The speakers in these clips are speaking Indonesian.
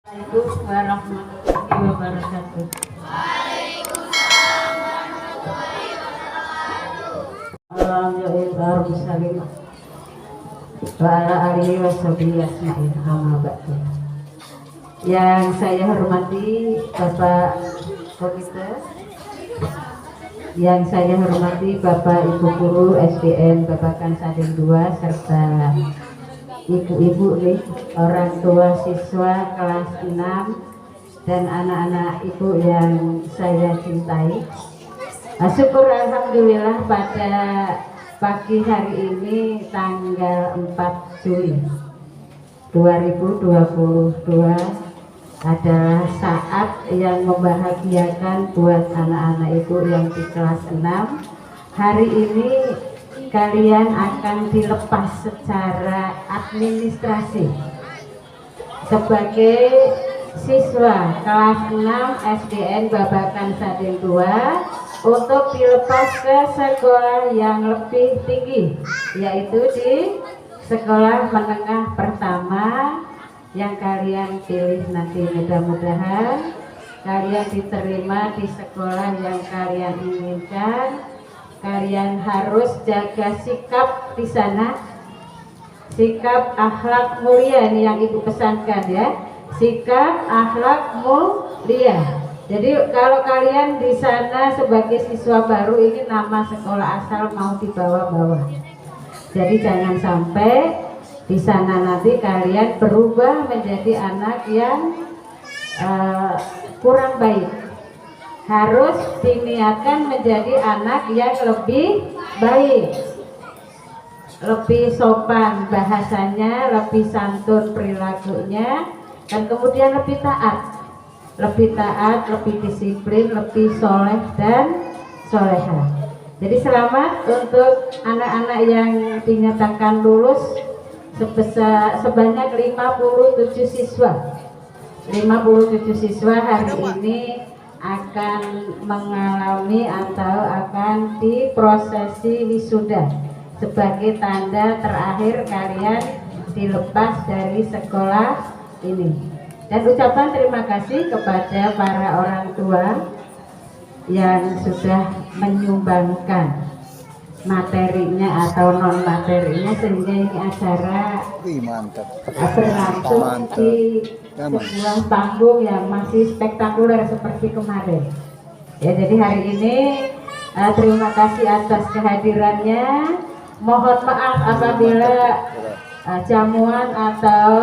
Assalamualaikum warahmatullahi wabarakatuh. Alhamdulillah wa ala alihi washabihi asma'in amma ba'du. Yang saya hormati Bapak Komite, yang saya hormati Bapak Ibu Guru SDN Babakan Sading 2 serta ibu-ibu nih, orang tua siswa kelas 6 dan anak-anak ibu yang saya cintai. Syukur alhamdulillah pada pagi hari ini tanggal 4 Juli 2022 adalah saat yang membahagiakan buat anak-anak ibu yang di kelas 6. Hari ini kalian akan dilepas secara administrasi sebagai siswa kelas 6 SDN Babakan Sading 2 untuk dilepas ke sekolah yang lebih tinggi, yaitu di sekolah menengah pertama yang kalian pilih nanti. Mudah-mudahan kalian diterima di sekolah yang kalian inginkan. Kalian harus jaga sikap di sana, sikap akhlak mulia ini yang ibu pesankan ya, sikap akhlak mulia. Jadi kalau kalian di sana sebagai siswa baru, ini nama sekolah asal mau dibawa-bawa. Jadi jangan sampai di sana nanti kalian berubah menjadi anak yang kurang baik. Harus diniatkan menjadi anak yang lebih baik, lebih sopan bahasanya, lebih santun perilakunya, dan kemudian lebih taat, lebih disiplin, lebih soleh dan soleha. Jadi selamat untuk anak-anak yang dinyatakan lulus sebanyak 57 siswa. 57 siswa hari ini akan mengalami atau akan diprosesi wisuda sebagai tanda terakhir kalian dilepas dari sekolah ini. Dan ucapan terima kasih kepada para orang tua yang sudah menyumbangkan materinya atau non materinya sehingga ini acara berlangsung di sebuah panggung yang masih spektakuler seperti kemarin ya. Jadi hari ini terima kasih atas kehadirannya. Mohon maaf apabila jamuan atau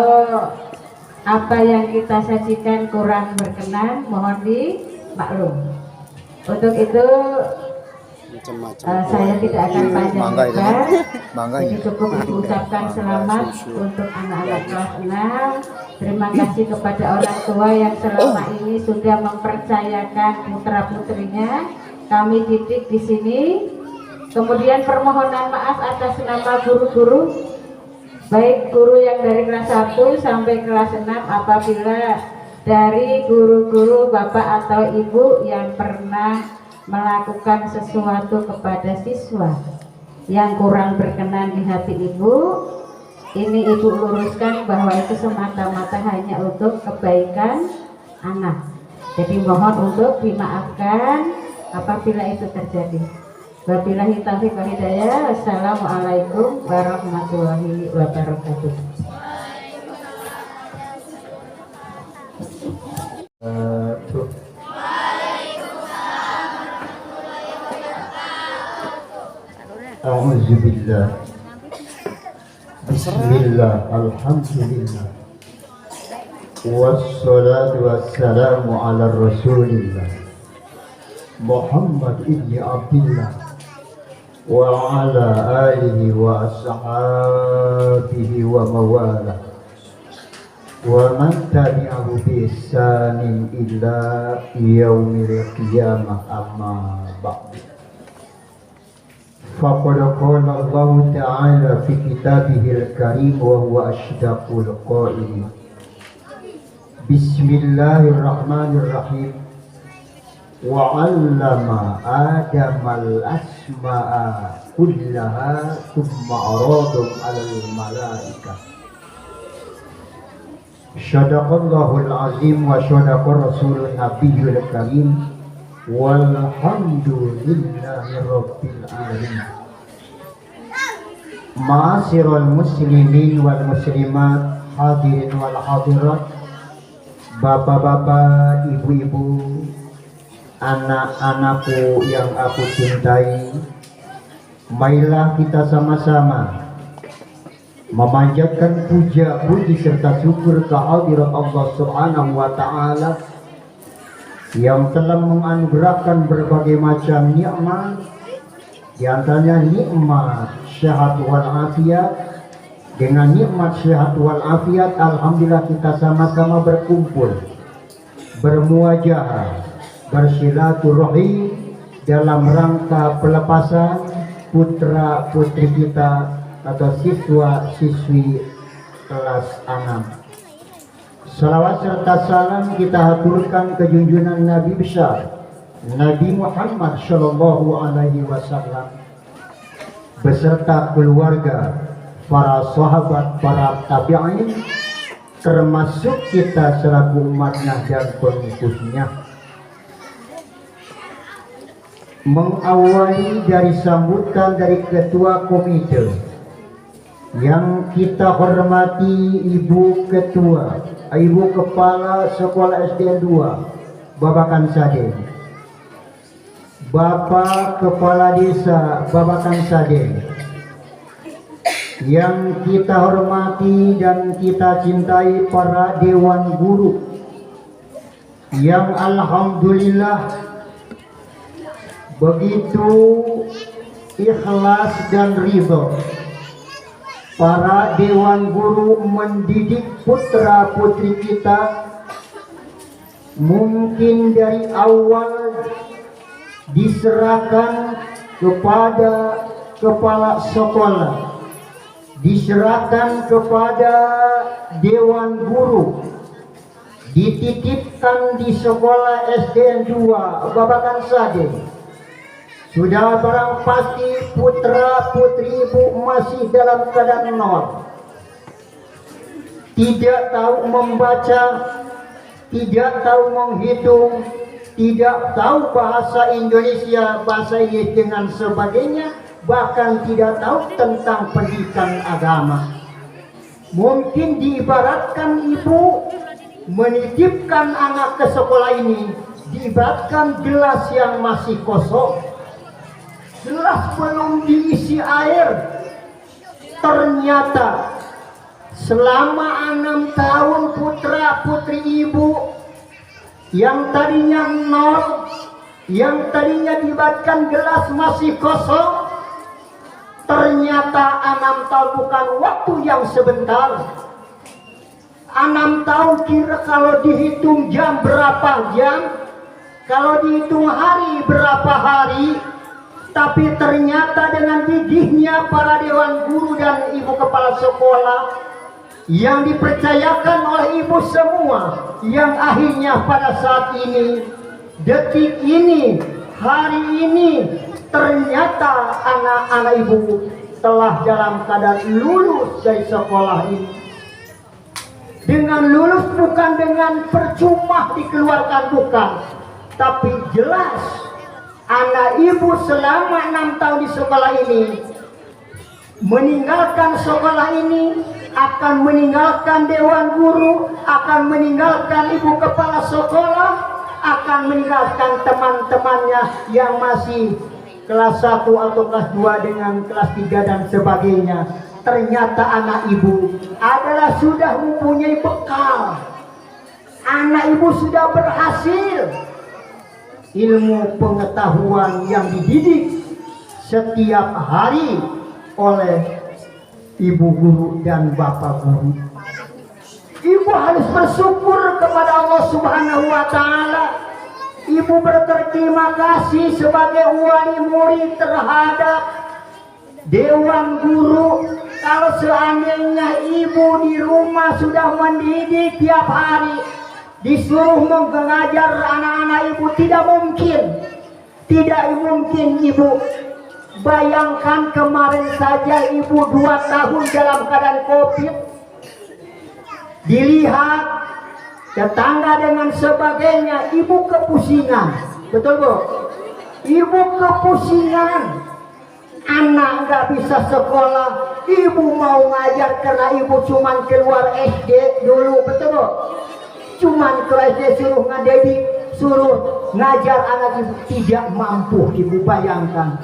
apa yang kita sajikan kurang berkenan, mohon dimaklum. Untuk itu saya tidak akan panjang lebar, jadi cukup mengucapkan selamat untuk anak-anak kelas 6. Terima kasih kepada orang tua yang selama ini sudah mempercayakan putra putrinya kami didik di sini. Kemudian permohonan maaf atas nama guru-guru, baik guru yang dari kelas 1 sampai kelas 6 apabila dari guru-guru bapak atau ibu yang pernah melakukan sesuatu kepada siswa yang kurang berkenan di hati ibu, ini ibu luruskan bahwa itu semata-mata hanya untuk kebaikan anak. Jadi mohon untuk dimaafkan apabila itu terjadi. Wabillahi taufiq wal hidayah. Wassalamualaikum warahmatullahi wabarakatuh. A'udzubillah. Bismillah. Alhamdulillah. Wassalatu wassalamu ala Rasulillah Muhammad ibni Abdillah wa ala alihi wa ashabihi wa mawalah wa man tabi'ahu bi ihsanin ila yaumil qiyamah, amma ba'du. فقد قال الله تعالى في كتابه الكريم وهو أصدق القائلين. بسم الله الرحمن الرحيم. وعلم آدم الأسماء كلها ثم عرضهم على الملائكة Syadaqallahul azim wa syadaqar rasulun nabiyul karim. Walhamdulillahi rabbil alamin. Ma'asyiral muslimin wal muslimat, hadirin wal hadirat, bapak-bapak, ibu-ibu, anak-anakku yang aku cintai, marilah kita sama-sama memanjatkan puja, puji serta syukur kehadirat Allah Subhanahu wa taala yang telah menganugerahkan berbagai macam nikmat, di antaranya nikmat sehat wal afiat. Dengan nikmat sehat wal afiat, alhamdulillah kita sama-sama berkumpul, bermuajahah, bersilaturahim dalam rangka pelepasan putra putri kita atau siswa siswi kelas 6. Salawat serta salam kita haturkan ke junjungan Nabi besar Nabi Muhammad Shallallahu Alaihi Wasallam beserta keluarga, para sahabat, para tabi'in, termasuk kita selaku umatnya dan pengikutnya. Mengawali dari sambutan dari ketua komite yang kita hormati, Ibu Ketua, Ibu Kepala Sekolah SDN 2 Babakan Sade, Bapak Kepala Desa Babakan Sade, yang kita hormati dan kita cintai para dewan guru yang alhamdulillah begitu ikhlas dan ridho. Para dewan guru mendidik putra putri kita, mungkin dari awal diserahkan kepada kepala sekolah, diserahkan kepada dewan guru, dititipkan di sekolah SDN 2 Babakan Sade. Sudah barang pasti putra putri ibu masih dalam keadaan nol, tidak tahu membaca, tidak tahu menghitung, tidak tahu bahasa Indonesia, bahasa Inggris dengan sebagainya, bahkan tidak tahu tentang pendidikan agama. Mungkin diibaratkan ibu menitipkan anak ke sekolah ini, diibaratkan gelas yang masih kosong, gelas belum diisi air. Ternyata selama 6 tahun putra putri ibu yang tadinya nol, yang tadinya diibaratkan gelas masih kosong, ternyata 6 tahun bukan waktu yang sebentar. 6 tahun kira kalau dihitung jam berapa jam, kalau dihitung hari berapa hari. Tapi ternyata dengan gigihnya para dewan guru dan ibu kepala sekolah yang dipercayakan oleh ibu semua, yang akhirnya pada saat ini, detik ini, hari ini, ternyata anak-anak ibu telah dalam keadaan lulus dari sekolah ini. Dengan lulus bukan dengan percuma dikeluarkan, bukan, tapi jelas anak ibu selama 6 tahun di sekolah ini meninggalkan sekolah ini, akan meninggalkan dewan guru, akan meninggalkan ibu kepala sekolah, akan meninggalkan teman-temannya yang masih kelas 1 atau kelas 2 dengan kelas 3 dan sebagainya. Ternyata anak ibu adalah sudah mempunyai bekal. Anak ibu sudah berhasil ilmu pengetahuan yang dididik setiap hari oleh ibu guru dan bapak guru. Ibu harus bersyukur kepada Allah Subhanahu wa taala. Ibu berterima kasih sebagai wali murid terhadap dewan guru. Kalau seandainya ibu di rumah sudah mendidik tiap hari, disuruh mengajar anak-anak ibu, tidak mungkin. Tidak mungkin ibu. Bayangkan kemarin saja ibu 2 tahun dalam keadaan COVID. dilihat tetangga dengan sebagainya, ibu kepusingan. Betul Bu? Ibu kepusingan, anak nggak bisa sekolah, ibu mau ngajar karena ibu cuman keluar SD dulu. Betul Bu? Cuman ke SD suruh ngadedik, suruh ngajar anak ibu, tidak mampu. Ibu bayangkan,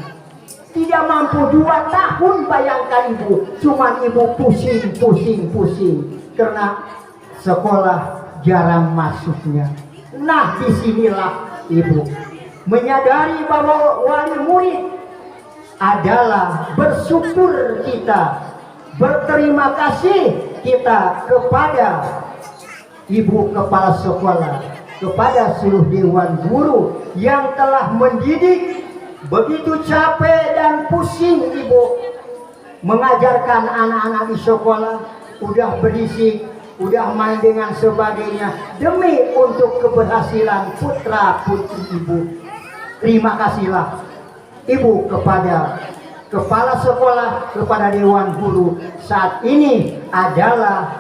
tidak mampu 2 tahun, bayangkan ibu, cuman ibu pusing karena sekolah jarang masuknya. Nah, disinilah ibu menyadari bahwa wali murid adalah bersyukur kita, berterima kasih kita kepada ibu kepala sekolah, kepada seluruh dewan guru yang telah mendidik. Begitu capek dan pusing ibu mengajarkan anak-anak di sekolah, udah berisik, udah main dengan sebagainya, demi untuk keberhasilan putra putri ibu. Terima kasihlah ibu kepada kepala sekolah, kepada dewan guru. Saat ini adalah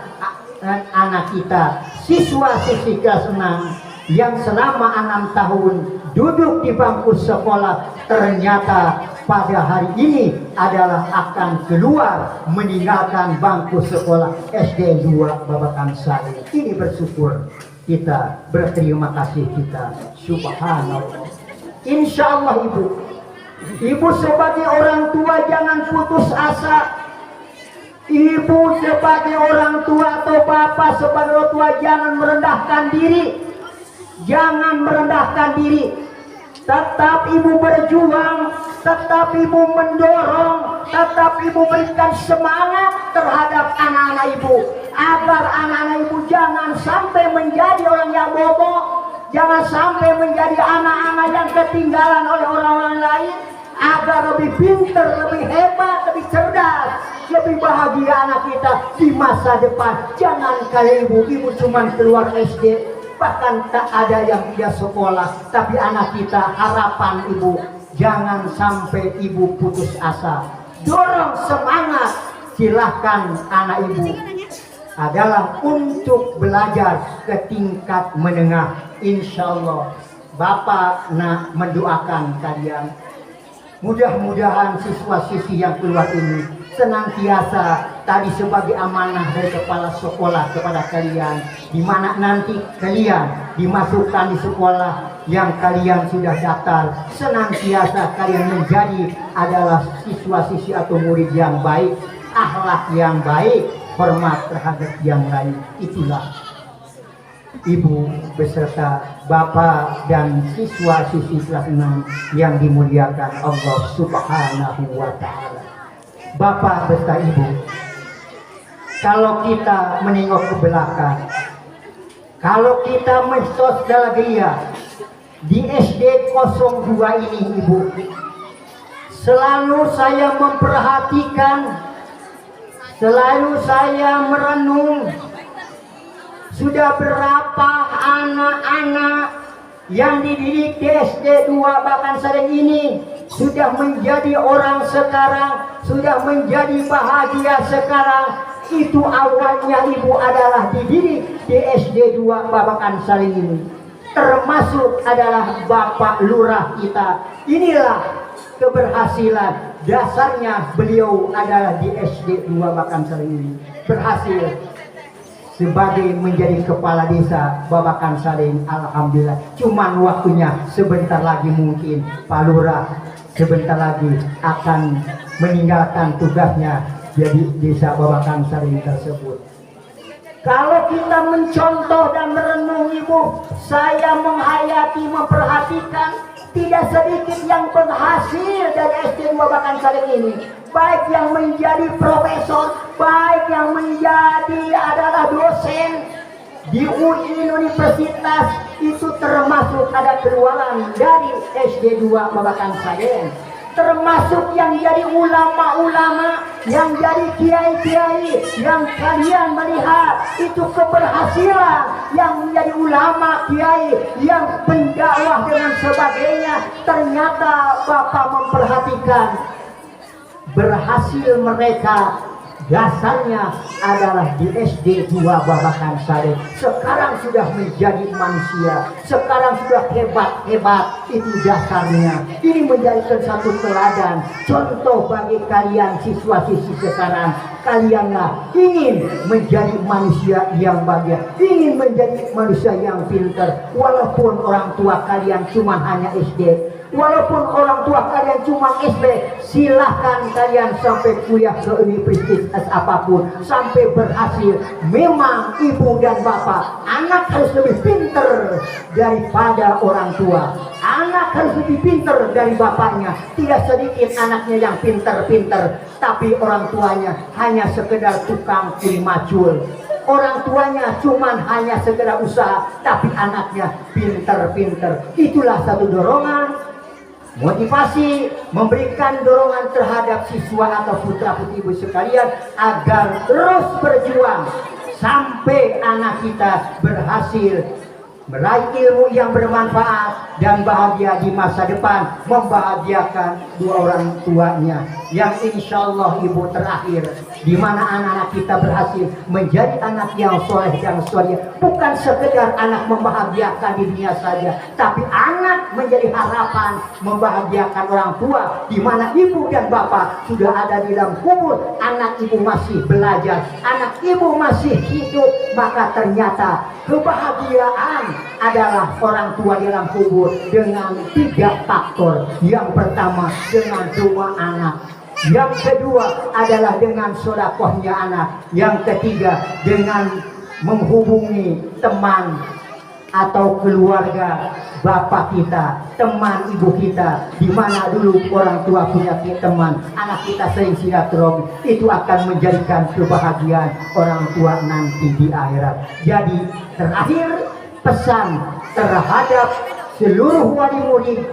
anak kita, siswa-siswi kelas 6 yang selama 6 tahun duduk di bangku sekolah, ternyata pada hari ini adalah akan keluar meninggalkan bangku sekolah SD 2 Babakan Sari. Ini bersyukur kita, berterima kasih kita. Subhanallah. Insya Allah ibu sebagai orang tua jangan putus asa. Ibu sebagai orang tua atau bapak sebagai orang tua jangan merendahkan diri. Jangan merendahkan diri. Tetap ibu berjuang, tetap ibu mendorong, tetap ibu berikan semangat terhadap anak-anak ibu, agar anak-anak ibu jangan sampai menjadi orang yang bodoh, jangan sampai menjadi anak-anak yang ketinggalan oleh orang-orang lain, agar lebih pintar, lebih hebat, lebih cerdas, lebih bahagia anak kita di masa depan. Jangan kayak ibu cuma keluar SD, bahkan tak ada yang tidak sekolah, tapi anak kita harapan ibu, jangan sampai ibu putus asa. Dorong semangat, silahkan anak ibu adalah untuk belajar ke tingkat menengah. Insya Allah Bapak nak mendoakan kalian, mudah-mudahan siswa-siswi yang keluar ini senantiasa tadi sebagai amanah dari kepala sekolah kepada kalian, di mana nanti kalian dimasukkan di sekolah yang kalian sudah daftar, senantiasa kalian menjadi adalah siswa-siswi atau murid yang baik, akhlak yang baik, hormat terhadap yang lain. Itulah ibu beserta bapak dan siswa-siswi kelas 6 yang dimuliakan Allah Subhanahu wa ta'ala. Bapak beserta ibu, kalau kita menengok ke belakang, kalau kita nostalgia di SD 02 ini ibu, selalu saya memperhatikan, selalu saya merenung, sudah berapa anak-anak yang dididik di SD 2 Babakan Sari ini sudah menjadi orang sekarang, sudah menjadi bahagia sekarang. Itu awalnya ibu adalah dididik di SD 2 Babakan Sari ini, termasuk adalah Bapak Lurah kita. Inilah keberhasilan, dasarnya beliau adalah di SD 2 Babakan Sari ini berhasil sebagai menjadi kepala desa Babakan Saring. Alhamdulillah, cuman waktunya sebentar lagi, mungkin Pak Lurah sebentar lagi akan meninggalkan tugasnya jadi desa Babakan Saring tersebut. Kalau kita mencontoh dan merenung ibu, saya menghayati, memperhatikan, tidak sedikit yang berhasil dari SD 2 Babakan Saring ini, baik yang menjadi profesor, baik yang menjadi adalah dosen di UI Universitas, itu termasuk ada keluaran dari SD 2 Babakan Saring, termasuk yang jadi ulama-ulama, yang jadi kiai-kiai, yang kalian melihat itu keberhasilan, yang menjadi ulama, kiai, yang pendakwah dengan sebagainya. Ternyata Bapak memperhatikan berhasil mereka dasarnya adalah di SD 2 Babakan Sade. Sekarang sudah menjadi manusia, sekarang sudah hebat-hebat, itu dasarnya. Ini menjadikan satu teladan, contoh bagi kalian siswa-siswi sekarang. Kalianlah ingin menjadi manusia yang bahagia, ingin menjadi manusia yang pintar, walaupun orang tua kalian cuma hanya SD. Walaupun orang tua kalian cuma SD, silahkan kalian sampai kuliah ke universitas apapun, sampai berhasil. Memang ibu dan bapak, anak harus lebih pintar daripada orang tua. Anak harus lebih pintar dari bapaknya. Tidak sedikit anaknya yang pintar-pintar, tapi orang tuanya hanya sekedar tukang kuli macul. Orang tuanya cuman hanya sekedar usaha, tapi anaknya pintar-pintar. Itulah satu dorongan, motivasi, memberikan dorongan terhadap siswa atau putra-putri ibu sekalian agar terus berjuang sampai anak kita berhasil meraih ilmu yang bermanfaat dan bahagia di masa depan, membahagiakan dua orang tuanya yang insya Allah ibu terakhir, di mana anak-anak kita berhasil menjadi anak yang soleh dan soleh, bukan sekedar anak membahagiakan dirinya saja, tapi anak menjadi harapan membahagiakan orang tua, di mana ibu dan bapak sudah ada di dalam kubur, anak ibu masih belajar, anak ibu masih hidup, maka ternyata kebahagiaan adalah orang tua di dalam kubur dengan 3 faktor. Yang pertama dengan doa anak, yang kedua adalah dengan sedekahnya anak, yang ketiga dengan menghubungi teman atau keluarga bapak kita, teman ibu kita, di mana dulu orang tua punya teman, anak kita sering silaturahmi, itu akan menjadikan kebahagiaan orang tua nanti di akhirat. Jadi terakhir, pesan terhadap seluruh wali murid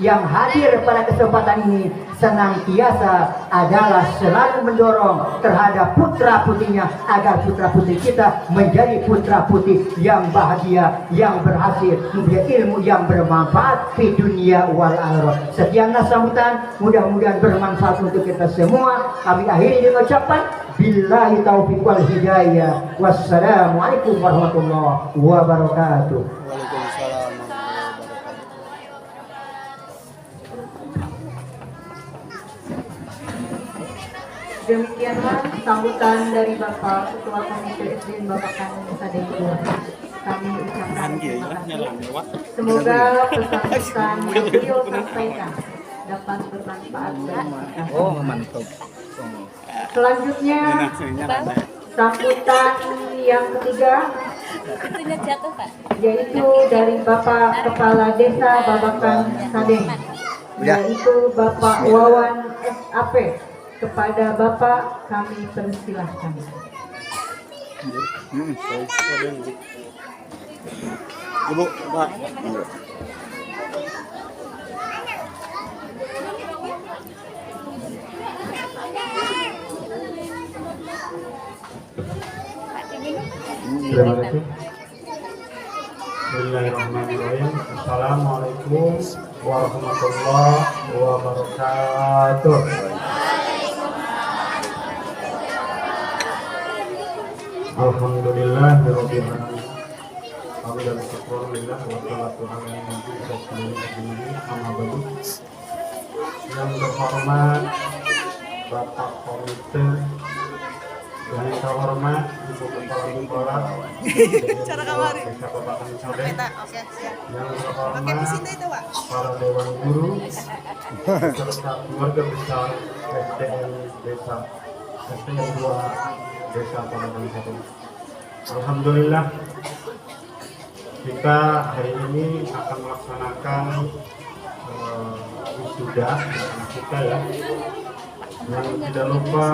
yang hadir pada kesempatan ini senantiasa adalah selalu mendorong terhadap putra putrinya agar putra putri kita menjadi putra putri yang bahagia, yang berhasil, memiliki ilmu yang bermanfaat di dunia wal akhirah. Sekianlah sambutan, mudah-mudahan bermanfaat untuk kita semua. Kami akhiri dengan ucapan billahi taufiq wal hidayah. Wassalamualaikum warahmatullahi wabarakatuh. Waalaikumsalam. Demikianlah sambutan dari Bapak Ketua Komite SD Babakan Sade II. Kami ucapkan terima kasih. Semoga pesan-pesan yang beliau sampaikan dapat bermanfaat bagi kita. Oh, mantap. Selanjutnya sambutan yang ketiga yaitu dari Bapak Kepala Desa Babakan Sade, yaitu Bapak Wawan SAP. Kepada Bapak kami persilahkan. Ibu, Pak. Terima kasih. Bismillahirrahmanirrahim. Assalamualaikum warahmatullahi wabarakatuh. Alhamdulillahirabbil alamin. Hamdan syukurillah wa salatu ala nabiyyina amma ba'du. Yang terhormat Bapak Komite, yang terhormat Ibu Kepala Bupala Desa Babakan Sade, yang terhormat para dewan guru serta keluarga besar SDN Desa SDN 2 Desa Babakan Sade. Alhamdulillah, kita hari ini akan melaksanakan wisuda anak kita ya. Yang tidak lupa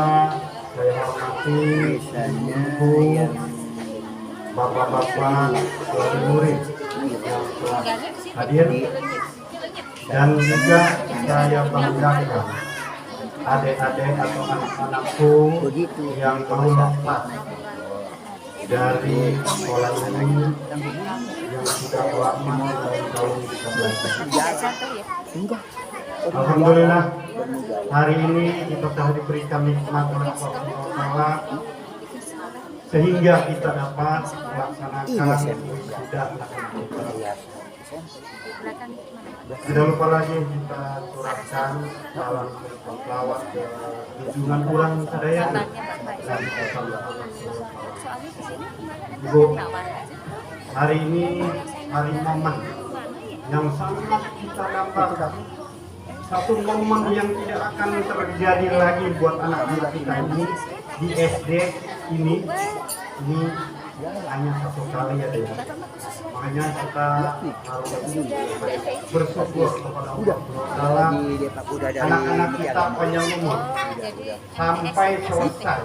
saya hormati ibu, bapak-bapak, wali murid yang telah hadir, dan juga saya banggakan adik-adik atau anak-anakku yang baru lulus dari sekolah ini yang sudah lama dari tahun 2013. Alhamdulillah, hari ini kita telah diberikan nikmat oleh Allah Subhanahu wa Ta'ala, sehingga kita dapat melaksanakan wisuda anak kita. Tidak lupa lagi kita curahkan salam selawat ke junjungan orang sadaya dan Ibu, hari ini hari momen yang sangat kita dambakan, satu momen yang tidak akan terjadi lagi buat anak-anak kita ini di SD ini hanya satu kali ya deh. Makanya kita harus bersyukur kepada Allah dalam anak-anak kita panjang umur sampai selesai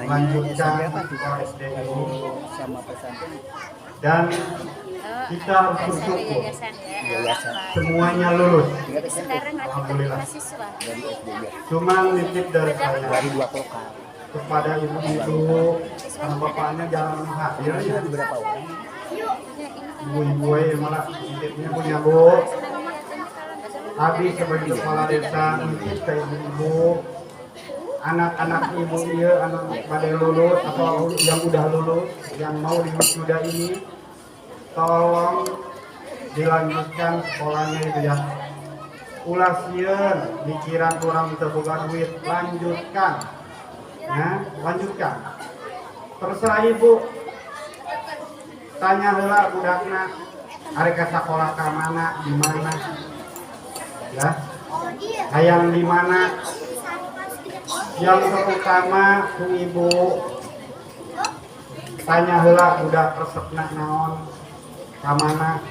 lanjutkan sekolah SD ini, dan kita harus bersyukur semuanya lulus, alhamdulillah. Cuma nitip dari saya kepada ibu-ibu sama bapaknya jangan hadir ya. Ibu-ibu malah nitipnya punya Bu Abi sebagai kepala desa, nitip ke ibu-ibu, anak-anak ibu dia, anak pada lulus atau yang udah lulus, yang mau di wisuda ini, tolong dilanjutkan sekolahnya itu ya. Ulah sieun pikiran kurang terbuka duit, lanjutkan. Ya, lanjutkan. Terserah ibu. Tanya heula budakna arek ka sakola ka mana, di mana. Ya. Hayang di mana? Yang terutama ku ibu tanya heula budak resepna naon, ka mana.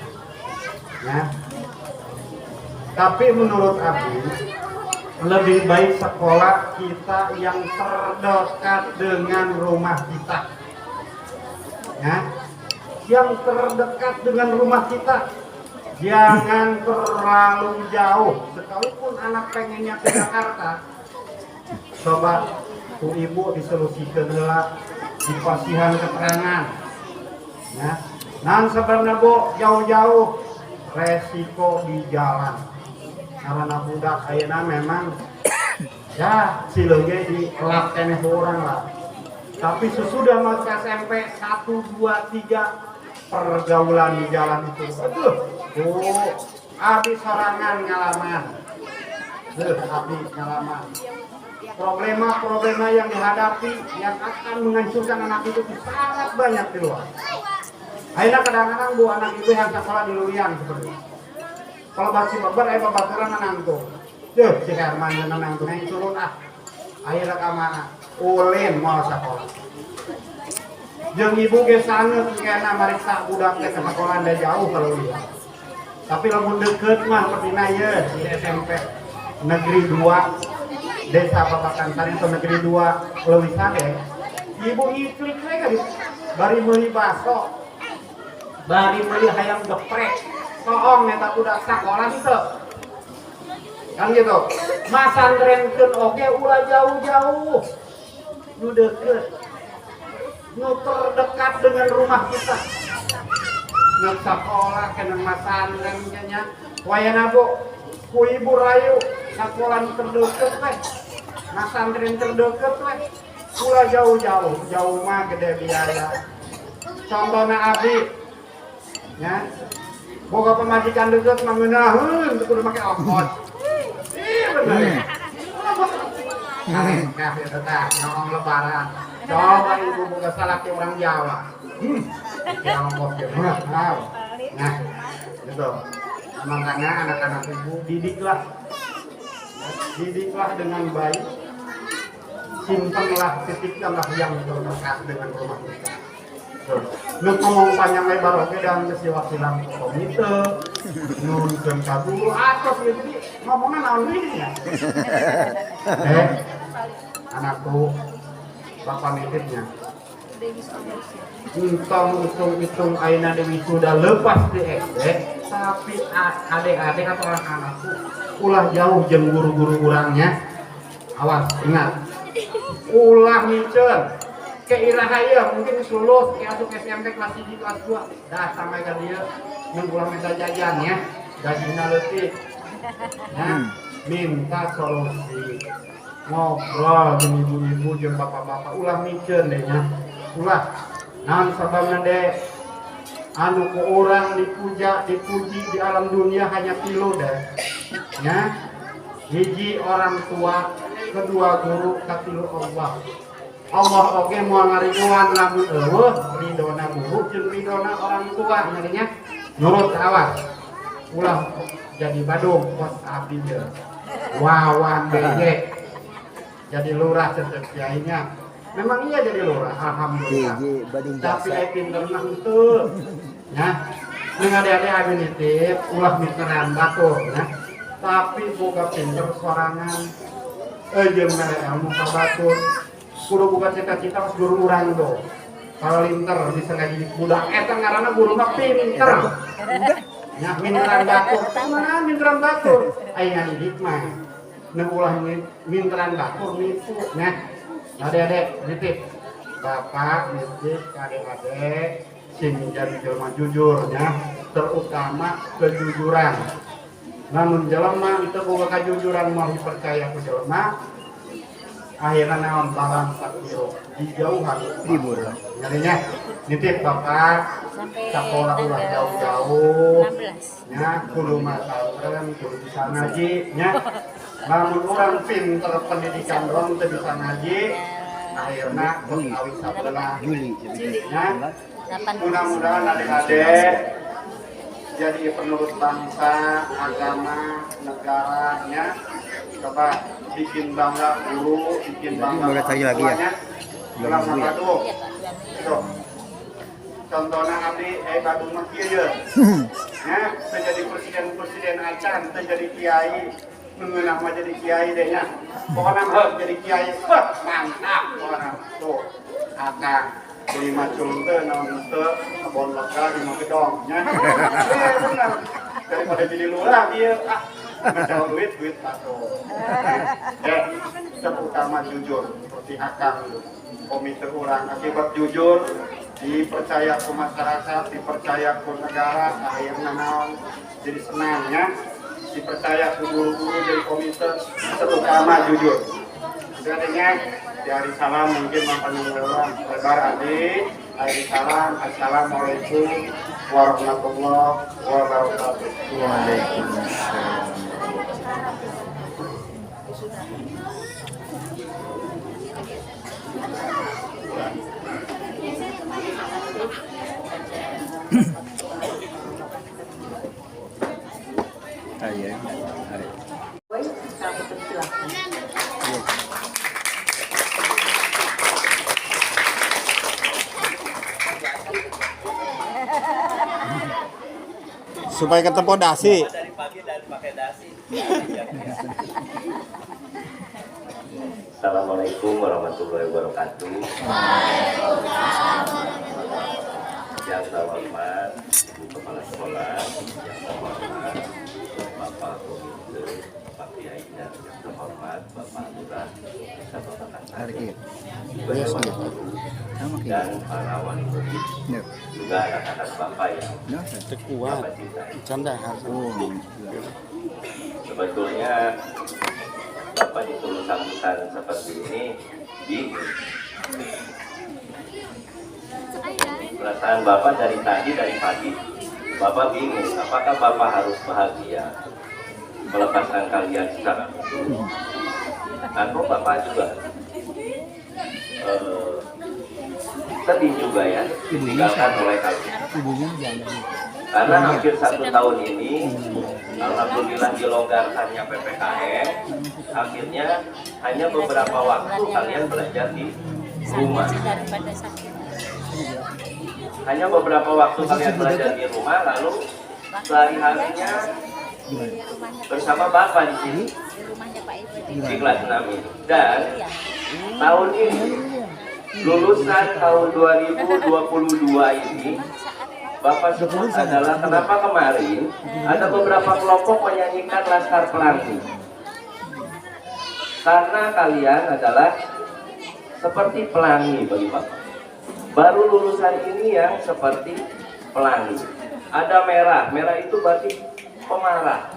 Ya. Tapi menurut Abi lebih baik sekolah kita yang terdekat dengan rumah kita, ya, yang terdekat dengan rumah kita, jangan terlalu jauh. Sekalipun anak pengennya ke Jakarta, coba ku ibu disolusikan heula, dipasihan keterangan, ya. Nan sebenarnya Bu jauh-jauh resiko di jalan. Karena budak ayeuna memang ya sileuge di elap keneh orang lah. Tapi sesudah masuk SMP 1, 2, 3 pergaulan di jalan itu. Aduh, Abi sorangan ngalaman. Abi ngalaman. Problema yang dihadapi yang akan menghancurkan anak itu sangat banyak di luar. Ayeuna kadang-kadang Bu anak ibu yang sekolah di Lurian seperti itu. Kalau basi beber, babaturan nanangtung. Duh, si Herman yang nanangtung yang turun akhirnya ke mana? Ulin mau sekolah. Jeung ibu ge sanget kena mariksa budak ke sekolah da jauh kalau dia. Tapi lamun deket mah perdina ye di SMP Negeri 2 Desa Babakan Sari itu Negeri 2 leuwih sade. Ibu ngiklik we ka bari meuli baso. Bari meuli hayam geprek. Soong neta budak sakola gitu kan gitu, masantrenkeun oge ulah jauh-jauh, nu deukeut, nu terdekat dengan rumah kita, nu sakola kena masantren nya wayana Bu ku ibu rayu sakola nu terdeukeut we, masantren terdeukeut we, ulah jauh-jauh, jauh mah gede biaya. Contohna Abi ya, boga pemajikan deket mangeunahun teu kudu make ongkos. Iya bener ya. Nah, ya teh ngomong lebaran. Coba ibu boga salaki orang Jawa. Ya ongkos ge mah. Nah, gitu. Makanya anak-anak ibu didiklah dengan baik. Simpanlah, titipkanlah yang terdekat dengan rumah kita. Nu ngomong panjang lebar oke dan kesiwakilan komite nun keun ka guru atos gitu di ngomongna naon deui nya. Anakku bapak nitipnya. Untung hitung ayeuna deui sudah lepas di SD, tapi adik-adik atau anak-anakku ulah jauh jeung guru-guru urangnya. Awas ingat. Ulah miceun keiraha ieu mungkin lulus asup SMP kelas 1 kelas 2 dah sampai ka dieu mun ulah minta jajan ya gajina leutik Nah, minta solusi. Ngobrol dengan ibu-ibu jeung bapak-bapak ulah mikir deh nya. Ulah naon sababna deh anu ku orang dipuja dipuji di alam dunia hanya tilu deh. Ya. Hiji orang tua, kedua guru, katilu Allah. Allah oge moal ngariduan lamun eueuh ridona guru jeung ridona orang tua nyarinya nurut awas. Ulah jadi badung pos abdi teh. Wawan bege. Jadi lurah tetep kiainya. Memang iya jadi lurah, alhamdulillah. Tapi ai pinter mah henteu. Ya. Jeung ade-ade abi nitip ulah miteran batur ya. Tapi boga pinter sorangan. Jeung mere ilmu ka batur. Kudu buka cita-cita pas guru urang tuh. Kalau linter bisa ngaji budak eta ngaranna guru mah pinter. Ya minteran batur. Mana minteran batur? Aya ngadidik mah. Nu ulah minteran batur nipu nah. Ade-ade nitip. Bapak nitip ade-ade sing jadi jelema jujur ya, terutama kejujuran. Namun jelema teu boga kajujuran mau dipercaya ku jelema akhirnya naon balang sakiro dijauhan libur nyarinya nitip bapak sekolah ulah jauh-jauh nya kudu masantren kudu bisa ngaji nya namun orang pinter pendidikan doang teu bisa ngaji akhirnya berkawin sabelah Juli nya mudah-mudahan adik-adik jadi penurut bangsa agama negaranya coba bikin bangga guru, bikin bangga semuanya. Ulang bangga tuh. Tuh. Contohnya abdi Badung mah kieu ye. Ya, menjadi presiden acan, menjadi kiai, mengeunah mah jadi kiai deh nya. Pokona mah jadi kiai, wah mantap pokona. Tuh. Akang beli macul teh naon teu kebon lega di mah gedong nya. Bener. Daripada jadi lurah ieu macam duit satu. Terutama jujur seperti akang komite orang akibat jujur dipercaya ke masyarakat, dipercaya ke negara, akhirnya naon jadi senangnya dipercaya ke guru-guru jadi komite terutama jujur. Jadinya dari salam mungkin memperkenalkan lebar adik. Dari salam, assalamualaikum warahmatullahi wabarakatuh. Waalaikumsalam. Supaya ketemu dasi. Dari pagi dan pakai dasi. Assalamualaikum warahmatullahi wabarakatuh. Yang terhormat Ibu Kepala Sekolah, yang terhormat Bapak Komite, Pak Kiai, yang terhormat Bapak Lurah, Kecamatan Sari, dan para wali murid, juga anak-anak Bapak yang Bapak cintai. Sebetulnya Bapak disuruh sambutan seperti ini bingung. Perasaan Bapak dari pagi Bapak bingung apakah Bapak harus bahagia melepaskan kalian secara utuh atau Bapak juga sedih juga ya ditinggalkan oleh kalian. Karena hampir 1 tahun ini alhamdulillah dilonggarkannya PPKM, akhirnya hanya beberapa waktu kalian belajar di rumah. Hanya beberapa waktu kalian belajar di rumah, lalu sehari-harinya bersama Bapak di sini di kelas 6 ini. Dan tahun ini lulusan tahun 2022 ini Bapak sebut adalah kenapa kemarin ada beberapa kelompok menyanyikan Laskar Pelangi. Karena kalian adalah seperti pelangi bagi Bapak. Baru lulusan ini yang seperti pelangi. Ada merah, merah itu berarti pemarah.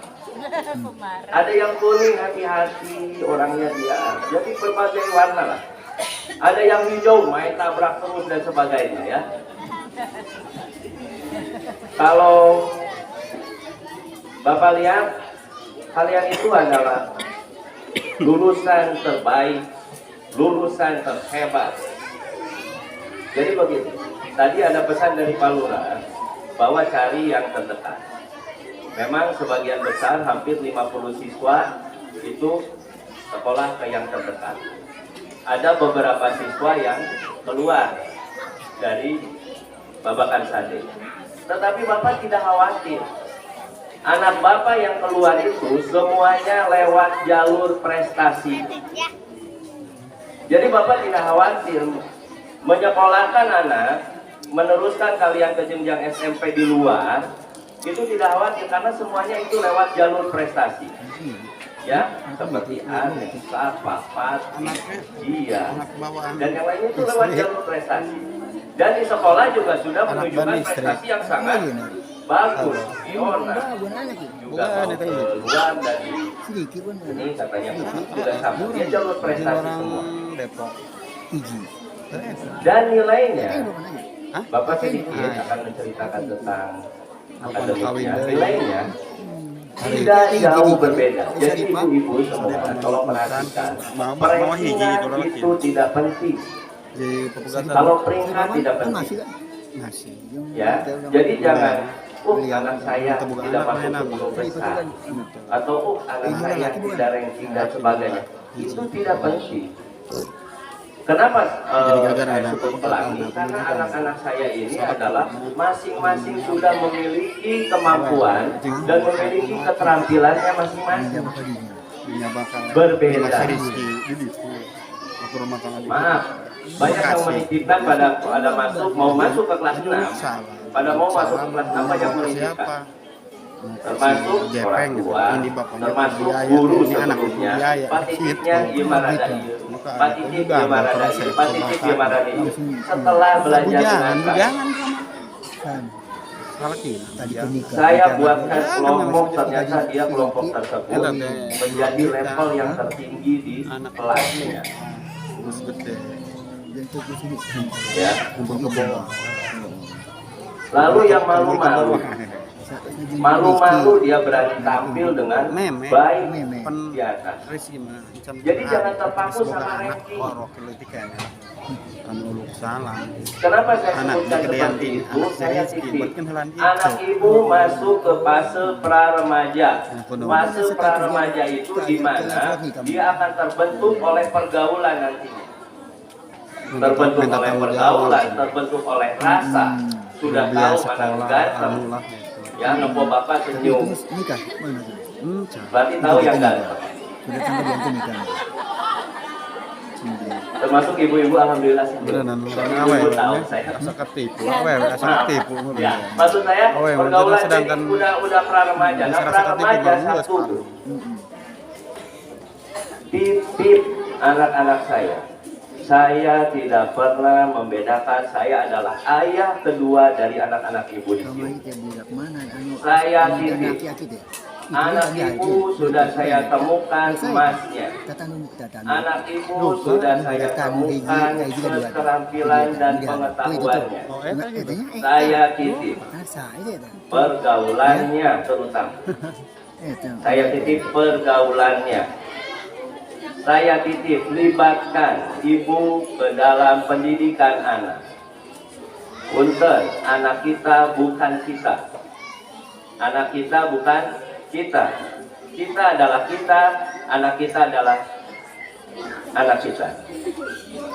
Ada yang kuning hati-hati, orangnya dia. Jadi berbagai warna lah. Ada yang hijau main tabrak terus dan sebagainya ya. Kalau Bapak lihat, kalian itu adalah lulusan terbaik, lulusan terhebat. Jadi begitu. Tadi ada pesan dari Pak Lurah bahwa cari yang terdekat. Memang sebagian besar, hampir 50 siswa itu sekolah ke yang terdekat. Ada beberapa siswa yang keluar dari Babakan Sade. Tetapi Bapak tidak khawatir. Anak Bapak yang keluar itu semuanya lewat jalur prestasi. Jadi Bapak tidak khawatir menyekolahkan anak, meneruskan kalian ke jenjang SMP di luar, itu tidak khawatir karena semuanya itu lewat jalur prestasi. Ya, seperti Anissa, Papat, Gia, dan yang lainnya itu lewat jalur prestasi. Dan di sekolah juga sudah menunjukkan prestasi yang sangat bagus. Iona juga mau keluar dari ini katanya sudah sampai dia jalur prestasi semua. Dan nilainya, Bapak sedikit akan menceritakan tentang akademiknya. Nilainya tidak jauh berbeda. Jadi ibu-ibu semua, kalau perhatikan, peringkat itu tidak penting. Kalau peringkat tidak penting, ya. Jadi jangan, anak saya tidak masuk ke besar, atau anak saya tidak ranking dan sebagainya. Itu tidak penting. Kenapa saya sebut pelangi? Karena anak-anak saya ini adalah masing-masing sudah memiliki kemampuan dan memiliki keterampilannya masing-masing. Berbeda. Maaf, banyak yang menitipkan pada mau masuk ke kelas 6. Pada mau masuk ke kelas 6 banyak menitipkan. Termasuk orang tua, termasuk guru sebelumnya, patitipnya Imaradani, patitip Imaradani, patitip Imaradani. Setelah belajar dengan saya buatkan kelompok, ternyata dia kelompok tersebut menjadi level yang tertinggi di kelasnya. Ya. Lalu yang malu-malu dia berani tampil dengan baik di atas. Jadi jangan terpaku sama ranking. Kenapa saya sebutkan seperti itu? Saya titip anak ibu masuk ke fase pra-remaja. Fase pra-remaja itu di mana dia akan terbentuk oleh pergaulan nantinya. Terbentuk oleh pergaulan, terbentuk oleh rasa. Sudah tahu mana ganteng. Ya, nopo bapak senyum. Berarti tahu yang ganteng. Termasuk ibu-ibu alhamdulillah senyum. Ibu tahu saya. Ya, maksud saya pergaulan jadi udah pra-remaja. Nah, pra-remaja satu. Titip anak-anak saya. Saya tidak pernah membedakan, saya adalah ayah kedua dari anak-anak ibu di sini. Saya titip. Anak ibu sudah saya temukan emasnya. Anak ibu sudah saya temukan keterampilan dan pengetahuannya. Saya titip. Pergaulannya terutama. Saya titip pergaulannya. Saya titip libatkan ibu ke dalam pendidikan anak. Punten, anak kita bukan kita. Anak kita bukan kita. Kita adalah kita, anak kita adalah anak kita.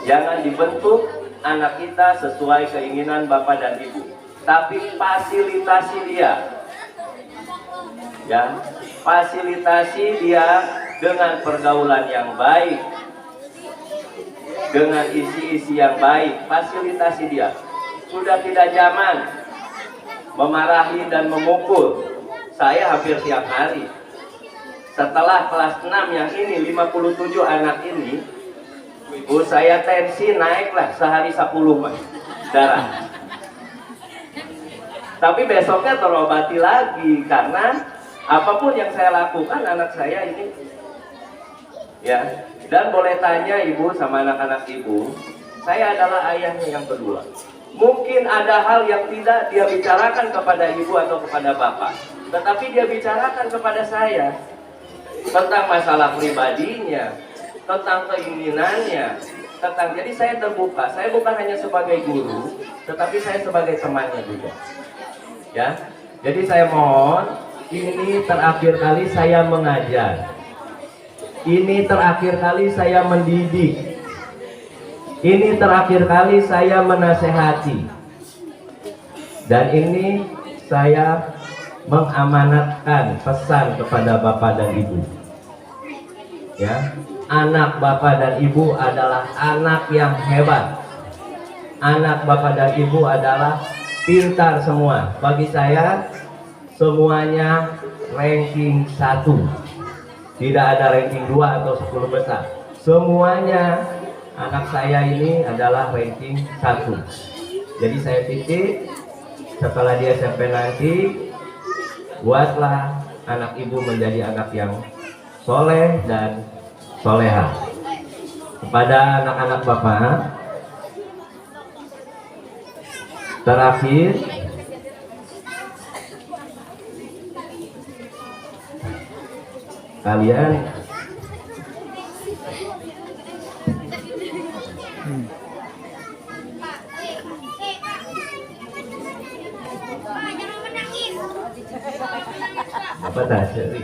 Jangan dibentuk anak kita sesuai keinginan bapak dan ibu, tapi fasilitasi dia. Ya, fasilitasi dia dengan pergaulan yang baik, dengan isi-isi yang baik, fasilitasi dia. Sudah tidak zaman memarahi dan memukul. Saya hampir tiap hari. Setelah kelas 6 yang ini, 57 anak ini, ibu saya tensi naiklah sehari 10 darah. Tapi besoknya terobati lagi karena apapun yang saya lakukan anak saya ini, ya. Dan boleh tanya ibu sama anak-anak ibu, saya adalah ayahnya yang kedua. Mungkin ada hal yang tidak dia bicarakan kepada ibu atau kepada bapak, tetapi dia bicarakan kepada saya tentang masalah pribadinya, tentang keinginannya, tentang, jadi saya terbuka. Saya bukan hanya sebagai guru, tetapi saya sebagai temannya juga. Ya, jadi saya mohon, ini terakhir kali saya mengajar. Ini terakhir kali saya mendidik. Ini terakhir kali saya menasehati. Dan ini saya mengamanatkan pesan kepada Bapak dan Ibu. Ya, anak Bapak dan Ibu adalah anak yang hebat. Anak Bapak dan Ibu adalah pintar semua. Bagi saya semuanya ranking 1. Tidak ada ranking 2 atau 10 besar. Semuanya anak saya ini adalah ranking 1. Jadi saya titip setelah dia SMP nanti, buatlah anak ibu menjadi anak yang soleh dan soleha. Kepada anak-anak Bapak, terakhir kalian apa dasari?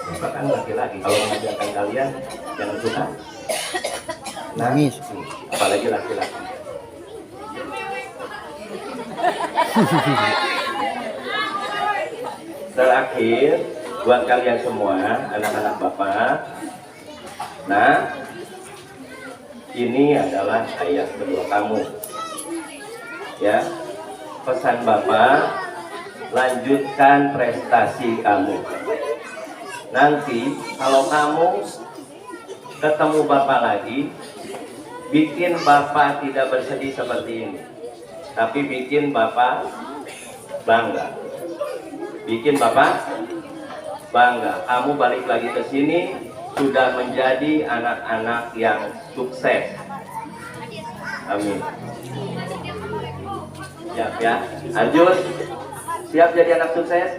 Bapak kan laki-laki, kalau mengajarkan kalian jangan suka nangis, apalagi laki-laki. Terakhir buat kalian semua anak-anak Bapak, nah ini adalah ayah kedua kamu, ya. Pesan Bapak, lanjutkan prestasi kamu. Nanti kalau kamu ketemu Bapak lagi, bikin Bapak tidak bersedih seperti ini, tapi bikin Bapak bangga. Bikin Bapak bangga. Kamu balik lagi ke sini sudah menjadi anak-anak yang sukses. Amin. Siap ya. Lanjut. Siap jadi anak sukses?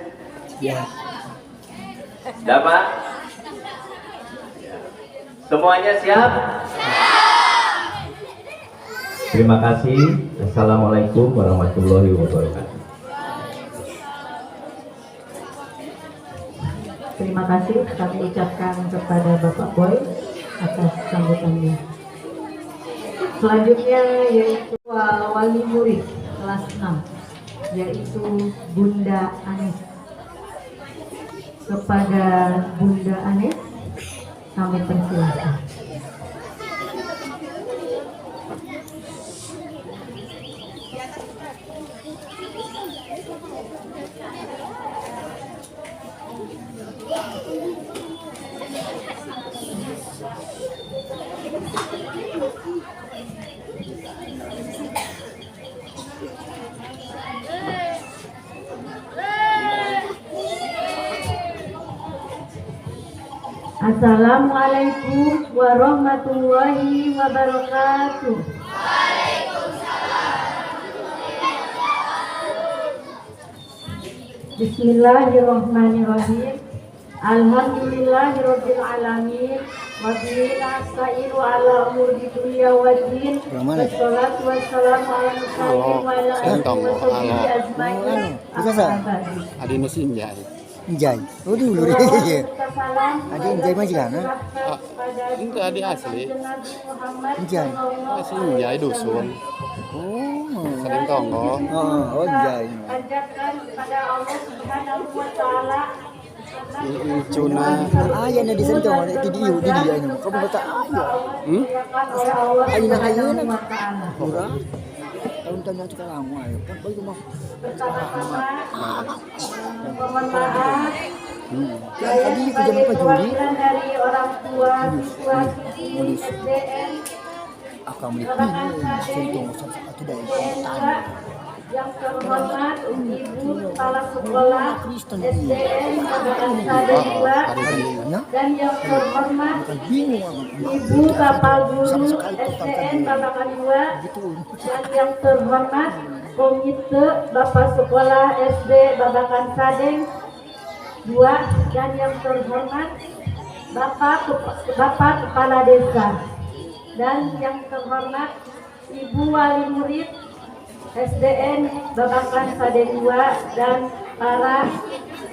Ya. Dapat? Ya. Semuanya siap? Terima kasih. Assalamualaikum warahmatullahi wabarakatuh. Terima kasih kami ucapkan kepada Bapak Boy atas sambutannya. Selanjutnya yaitu wali murid kelas 6, yaitu Bunda Anis. Kepada Bunda Anis kami persilakan. Assalamualaikum warahmatullahi wabarakatuh. Bismillahirrahmanirrahim. Alhamdulillahirabbil alamin. Wa bihi nasta'inu ala umuri dunya waddin. Wassalatu wassalamu ala mursalin wa ala alihi wa sahbihi ajmain. Ada mesin ya. Injai, oh dulu deh. Ada injai macam mana? Itu ada asli. Injai. Asli injai dusun. Oh, Sering tonggo. oh injai. Panjatkan kepada Allah Subhanahu wa taala. Cuna. Ayah nak disentuh, di dia ni. Kamu kata ayah. Ayah nak ayah nak. Kurang. Tahun-tahun yang suka lama, kan baru mah. Mohon maaf. Tadi kerja apa Juli? Dari orang tua siswa siswi SDN Akan melipih sentuh satu dari kontan. yang terhormat Ibu Kepala Sekolah SDN Babakan Sade 2 dan yang terhormat Ibu Kapal Guru SDN Babakan 2 dan yang terhormat Komite Bapak Sekolah SD Babakan Sade 2 dan yang terhormat Bapak Kepala Desa dan yang terhormat Ibu Wali Murid SDN Babakan Sade 2 dan para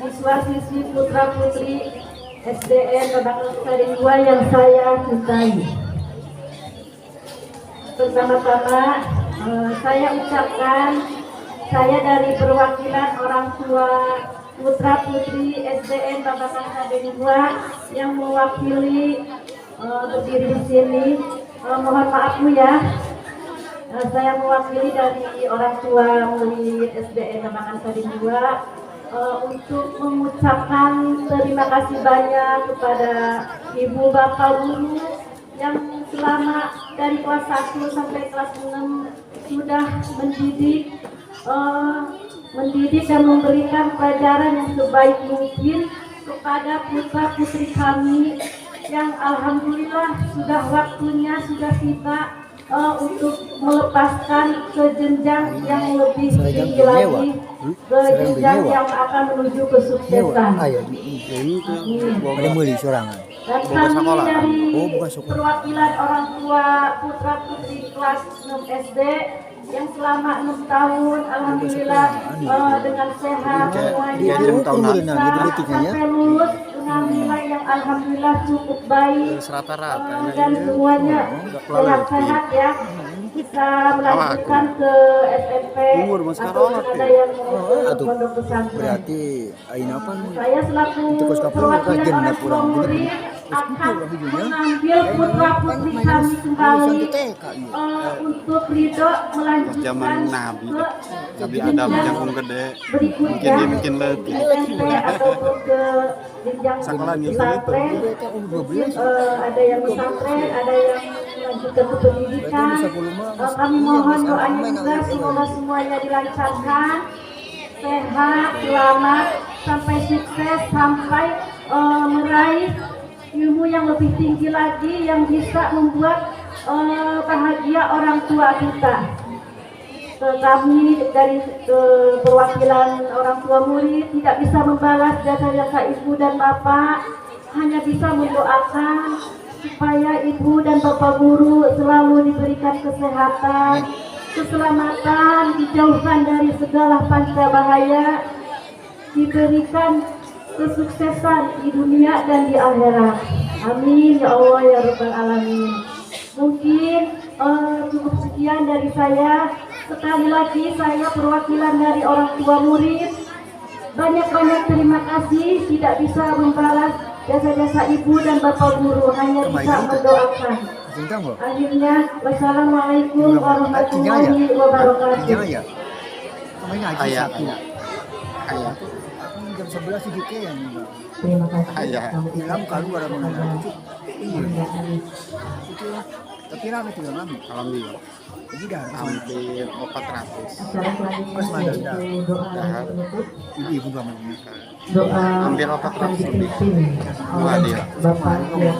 siswa-siswi putra-putri SDN Babakan Sade 2 yang saya cintai. Pertama-tama saya ucapkan, saya dari perwakilan orang tua putra-putri SDN Babakan Sade 2 yang mewakili berdiri di sini. Mohon maaf Bu ya. Saya mewakili dari orang tua murid SDN Babakan Sade 2 untuk mengucapkan terima kasih banyak kepada Ibu Bapak Guru yang selama dari kelas 1 sampai kelas 6 sudah mendidik dan memberikan pelajaran yang sebaik mungkin kepada putra-putri kami yang alhamdulillah sudah waktunya sudah tiba untuk melepaskan ke jenjang yang lebih tinggi lagi, ke jenjang yang akan menuju kesuksesan. Dan kami dari perwakilan orang tua putra-putri kelas 6 SD yang selama 6 tahun alhamdulillah dengan sehat semuanya sampai lulus dengan nilai yang alhamdulillah cukup baik dan semuanya sehat-sehat ya, kita melanjutkan ke SMP atau ada yang mau ke pondok pesantren. Saya selaku perwakilan orang tua murid akan mengambil putra-putri kami kembali untuk ridho melanjutkan zaman Nabi ke Adam yang gede berikutnya mungkin lebih SMP atau ke jenjang pesantren. Ada yang pesantren, ada yang melanjutkan ke pendidikan. Kami mohon doanya juga semoga semuanya dilancarkan, sehat, selamat, sampai sukses, sampai meraih ilmu yang lebih tinggi lagi yang bisa membuat bahagia orang tua kita. Kami dari perwakilan orang tua murid tidak bisa membalas jasa-jasa ibu dan bapak, hanya bisa mendoakan supaya ibu dan bapak guru selalu diberikan kesehatan, keselamatan, dijauhkan dari segala panca bahaya, diberikan kesuksesan di dunia dan di akhirat. Amin ya Allah ya Rabbal Alamin. Mungkin cukup sekian dari saya. Sekali lagi saya perwakilan dari orang tua murid. Banyak-banyak terima kasih, tidak bisa membalas jasa-jasa ibu dan bapak guru, hanya bisa mendoakan. Akhirnya wassalamualaikum warahmatullahi wabarakatuh. ayah Jam 11 sedikit yang Terima kasih. Ayah. hilang kalau ada mengenai itu tapi ramai juga kami alhamdulillah jadi dah hampir 400 Acara selanjutnya yaitu doa penutup. ibu kami Doa Hampir akan 400 lebih. dipimpin oleh Bapak Kiai